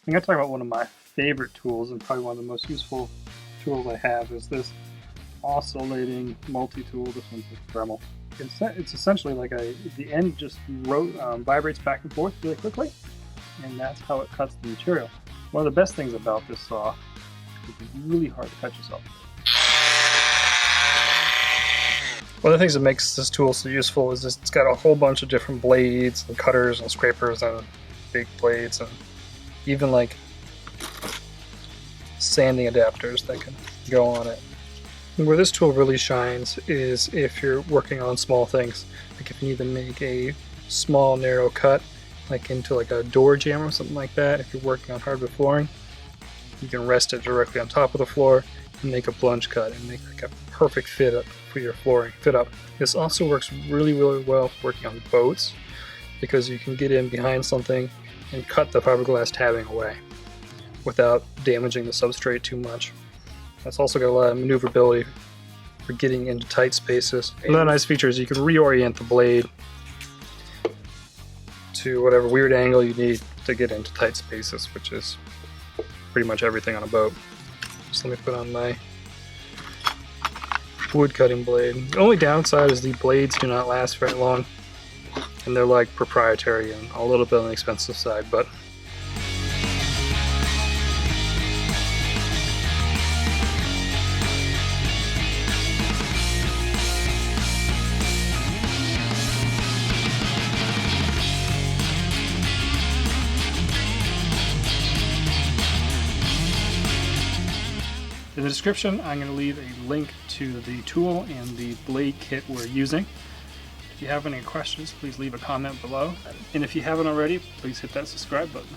I'm going to talk about one of my favorite tools and probably one of the most useful tools I have is this oscillating multi-tool. This one's a Dremel. It's essentially like the end just vibrates back and forth really quickly, and that's how it cuts the material. One of the best things about this saw is it's really hard to cut yourself. One of the things that makes this tool so useful is it's got a whole bunch of different blades and cutters and scrapers and big blades and even like sanding adapters that can go on it. And where this tool really shines is if you're working on small things, like if you need to make a small narrow cut like into like a door jamb or something like that. If you're working on hardwood flooring, you can rest it directly on top of the floor and make a plunge cut and make like a perfect fit up for your flooring fit up. This also works really well for working on boats because you can get in behind something and cut the fiberglass tabbing away without damaging the substrate too much. It's also got a lot of maneuverability for getting into tight spaces. Another nice feature is you can reorient the blade to whatever weird angle you need to get into tight spaces, which is pretty much everything on a boat. So let me put on my wood cutting blade. The only downside is the blades do not last very long, and they're like proprietary and a little bit on the expensive side, but in the description, I'm going to leave a link to the tool and the blade kit we're using. If you have any questions, please leave a comment below. And if you haven't already, please hit that subscribe button.